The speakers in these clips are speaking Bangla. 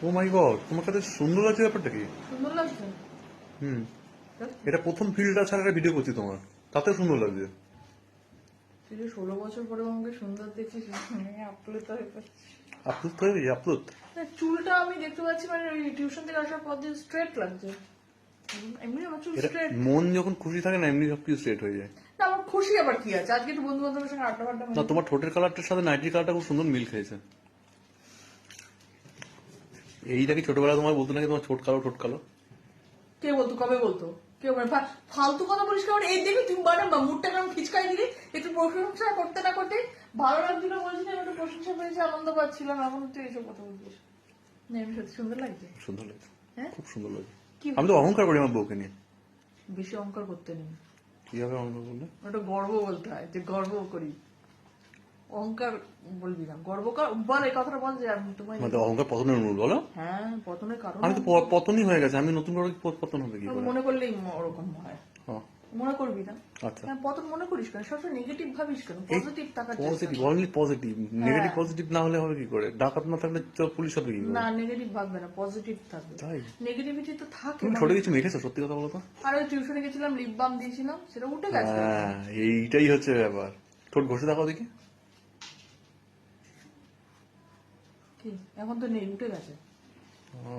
ও মাই গড, তোমার কাছে সুন্দর লাগছে ব্যাপারটা কি? সুন্দর লাগছে। হুম, এটা প্রথম ফিল্টার ছাড়া একটা ভিডিও করছি তোমার, তাতে সুন্দর লাগছে। তুই যে 16 বছর পরে আমাকে সুন্দর দেখছিস, আপ্লুত হয়ে পড়ছি। আপ্লুত হয়ে গেছি, আপ্লুত। না, চুলটা আমি দেখতে পাচ্ছি মানে ওই টিউশন থেকে আসার পর দিয়ে স্ট্রেট লাগছে। এমনি আমার চুল এটা স্ট্রেট। মন যখন খুশি থাকে না, এমনি সবকিছু স্ট্রেট হয়ে যায়। না, আমার খুশি আবার কি আছে, আজকে একটু বন্ধু বান্ধবের সঙ্গে আড্ডা ফাড্ডা না, তোমার ঠোঁটের কালারটার সাথে নাইটির কালারটা খুব সুন্দর মিল খেয়েছে। এইটা কি ছোটবেলা তোমার বলতো নাকি তোমার ঠোঁট কালো, ঠোঁট কালো? কে বলতো, কবে বলতো? কেউ মানে ফালতু কথা বলিস কেমন? এই দেখবি তুই মানে মুডটা কেমন খিচকাই দিলি, একটু প্রশংসা করতে না করতে ভালো লাগছিল বলছিস, আমি একটু প্রশংসা পেয়েছি, আনন্দ পাচ্ছিলাম, এখন তুই এইসব কথা বলছিস। না, এমনি সত্যি সুন্দর লাগছে। সুন্দর লাগছে, হ্যাঁ, খুব সুন্দর লাগছে। কি আমি তো অহংকার করি আমার বউকে নিয়ে। বেশি অহংকার করতে নেই, কিভাবে অহংকার করলে? ওটা গর্ব বলতে হয়, যে গর্ব করি। অহংকার বলবি না, গর্ব কর, বল এই কথাটা বল যে আমি তোমায়। মানে অহংকার পতনের মূল বলো? হ্যাঁ, পতনের কারণ আমি তো পতনই হয়ে গেছে, আমি নতুন করে পতন হবে কি করে? মনে করলেই ওরকম হয়। হ্যাঁ, মনে করবি না। আচ্ছা। হ্যাঁ, পতন মনে করিস কেন? সবসময় নেগেটিভ ভাবিস কেন? পজিটিভ থাকার চেষ্টা পজিটিভ, কর। Only positive. নেগেটিভ পজিটিভ না হলে হবে কি করে? ডাকাত না থাকলে তো পুলিশ হবে কি করে? না, নেগেটিভ ভাববে না, পজিটিভ থাকবে। তাই? নেগেটিভিটি তো থাকে তুমি না। ছোট কিছু মেখেছো, সত্যি কথা বলো তো? আর ওই টিউশনে গেছিলাম, লিপ বাম দিয়েছিলাম, সেটা উঠে গেছে। হ্যাঁ, এইটাই হচ্ছে ব্যাপার। ঠোঁট ঘষে দেখাও দেখি। কি, এখন তো নেই, উঠে গেছে। ও,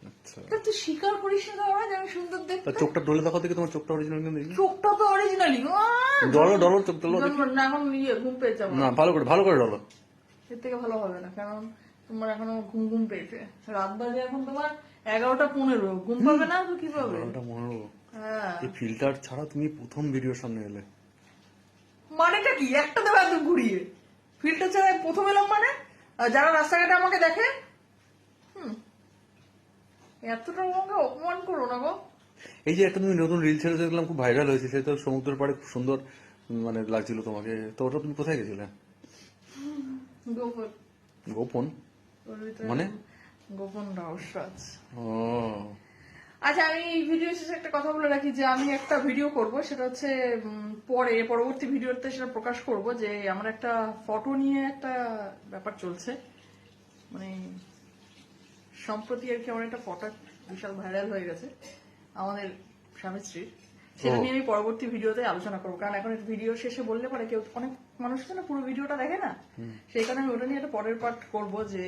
আচ্ছা। তা তুই স্বীকার করিস না বাবা যে আমি সুন্দর তা দেখতে? চোখটা ডলে দেখাও দেখি, তোমার চোখটা অরিজিনাল কেন দেখি। চোখটা তো অরিজিনালি। ডলো ডলো, চোখ ডলো দেখি। না, এখন ঘুম পেয়েছে আমার। না, ভালো করে ডলো। এর থেকে ভালো হবে না, কারণ তোমার এখনো ঘুম ঘুম পেয়েছে। রাত বাজে এখন তোমার 11:15, ঘুম পাবে না তো কি পাবে? ওটা মনে হলো। হ্যাঁ, এই ফিল্টার ছাড়া তুমি প্রথম ভিডিওর সামনে এলে। মানেটা কি? একটা দেবে এত ঘুরিয়ে ফিল্টার ছাড়া প্রথম এলাম মানে? আর যারা রাস্তাঘাটে আমাকে দেখে, এতটা আমাকে অপমান করো না গো। এই যে একটা তুমি নতুন রিল ছেড়ে দেখলাম, খুব ভাইরাল হয়েছে, সেটা তো সমুদ্রের পাড়ে খুব সুন্দর মানে লাগছিল তোমাকে। তো ওটা তুমি কোথায় গেছিলে? গোপন। গোপন ওর ভিতরে মানে? গোপন রহস্য আছে। ও, আচ্ছা, আমি এই ভিডিও শেষে একটা কথা বলে রাখি যে আমি একটা ভিডিও করব, সেটা হচ্ছে পরবর্তী ভিডিওতে সেটা প্রকাশ করব যে আমার একটা ফটো নিয়ে একটা ব্যাপার চলছে। মানে সম্প্রতি আর কি আমার একটা ফটো বিশাল ভাইরাল হয়ে গেছে আমাদের স্বামী স্ত্রীর। সেটা নিয়ে আমি পরবর্তী ভিডিওতে আলোচনা করবো, কারণ এখন ভিডিও শেষে বললে পরে কেউ, অনেক মানুষ তো না পুরো ভিডিওটা দেখে না, সেই কারণে আমি ওটা নিয়ে একটা পরের পার্ট করবো যে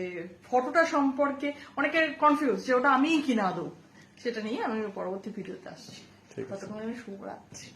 ফটোটা সম্পর্কে অনেকে কনফিউজ যে ওটা আমিই কিনা আদৌ, সেটা নিয়ে আমি পরবর্তী ভিডিওতে আসছি। ঠিক আছে। ততক্ষণ আমি শুভ রাখছি।